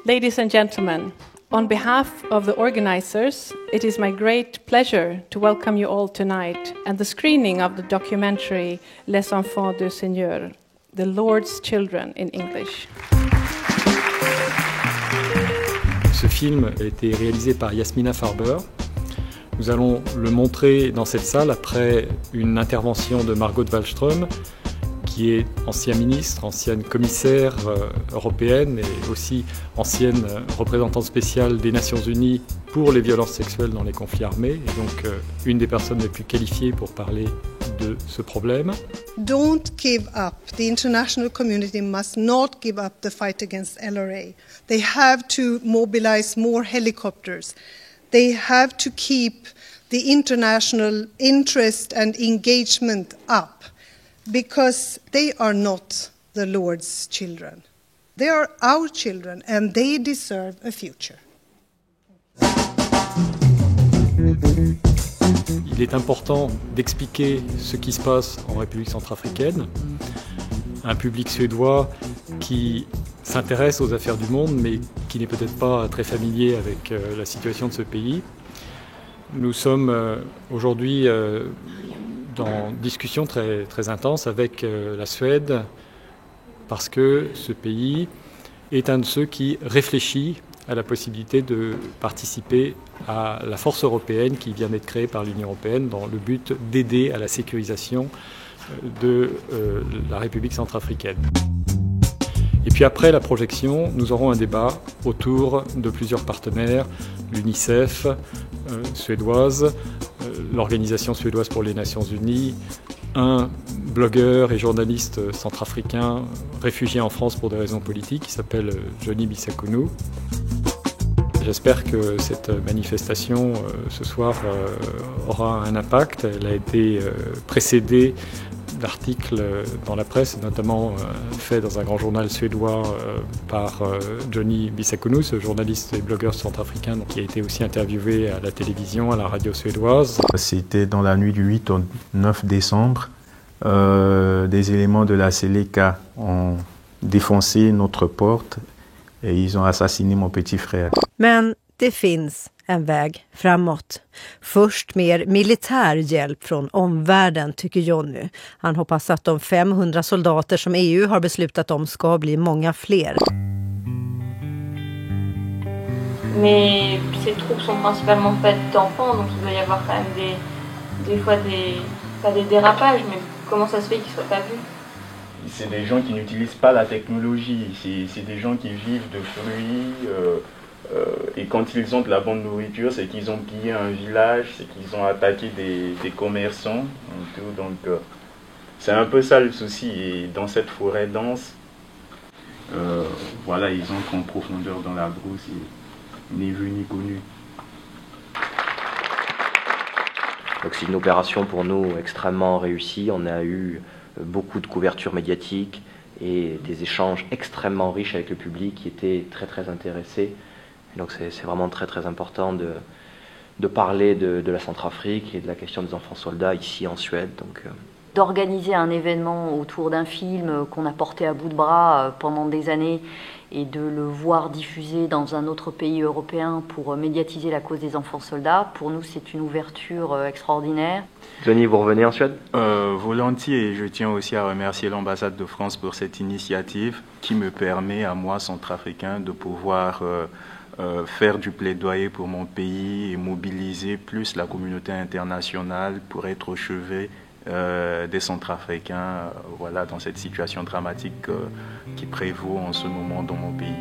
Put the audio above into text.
Ladies and gentlemen, on behalf of the organizers, it is my great pleasure to welcome you all tonight and the screening of the documentary Les Enfants du Seigneur, The Lord's Children in English. Ce film a été réalisé par Yasmina Farber. Nous allons le montrer dans cette salle après une intervention de Margot Wallström, qui est ancienne ministre, ancienne commissaire européenne et aussi ancienne représentante spéciale des Nations Unies pour les violences sexuelles dans les conflits armés, et donc une des personnes les plus qualifiées pour parler de ce problème. Don't give up. The international community must not give up the fight against LRA. They have to mobilize more helicopters. They have to keep the international interest and engagement up. Because they are not the Lord's children. They are our children and they deserve a future. Il est important d'expliquer ce qui se passe en République centrafricaine. Un public suédois qui s'intéresse aux affaires du monde, mais qui n'est peut-être pas très familier avec la situation de ce pays. Nous sommes aujourd'hui en discussion très, très intense avec la Suède, parce que ce pays est un de ceux qui réfléchit à la possibilité de participer à la force européenne qui vient d'être créée par l'Union européenne dans le but d'aider à la sécurisation de la République centrafricaine. Et puis après la projection, nous aurons un débat autour de plusieurs partenaires, l'UNICEF suédoise, l'Organisation suédoise pour les Nations Unies, un blogueur et journaliste centrafricain réfugié en France pour des raisons politiques qui s'appelle Johnny Bissakounou. J'espère que cette manifestation ce soir aura un impact. Elle a été précédée d'articles dans la presse, notamment fait dans un grand journal suédois par Johnny Bissakounou, ce journaliste et blogueur centrafricain qui a été aussi interviewé à la télévision, à la radio suédoise. C'était dans la nuit du 8 au 9 décembre. Des éléments de la Seleka ont défoncé notre porte et ils ont assassiné mon petit frère. Men det finns en väg framåt. Först mer militär hjälp från omvärlden, tycker Johnny. Han hoppas att de 500 soldater som EU har beslutat om ska bli många fler. Mais ces troupes sont principalement faites d'enfants, donc il doit y avoir quand même des fois pas des dérapages, mais comment ça se fait qu'ils ne soient pas vus? C'est des gens qui n'utilisent pas la technologie, c'est des gens qui vivent de fruits, et quand ils ont de la bonne nourriture, c'est qu'ils ont pillé un village, c'est qu'ils ont attaqué des commerçants, donc c'est un peu ça le souci. Et dans cette forêt dense, voilà, ils entrent en profondeur dans la brousse, et ni vu ni connu. Donc c'est une opération pour nous extrêmement réussie. On a eu beaucoup de couverture médiatique et des échanges extrêmement riches avec le public qui était très très intéressé. Donc c'est vraiment très très important de parler de la Centrafrique et de la question des enfants soldats ici en Suède. Donc, d'organiser un événement autour d'un film qu'on a porté à bout de bras pendant des années et de le voir diffusé dans un autre pays européen pour médiatiser la cause des enfants soldats, pour nous c'est une ouverture extraordinaire. Johnny, vous revenez en Suède ? Volontiers, et je tiens aussi à remercier l'ambassade de France pour cette initiative qui me permet à moi, centrafricain, de pouvoir faire du plaidoyer pour mon pays et mobiliser plus la communauté internationale pour être au chevet des Centrafricains, voilà, dans cette situation dramatique qui prévaut en ce moment dans mon pays.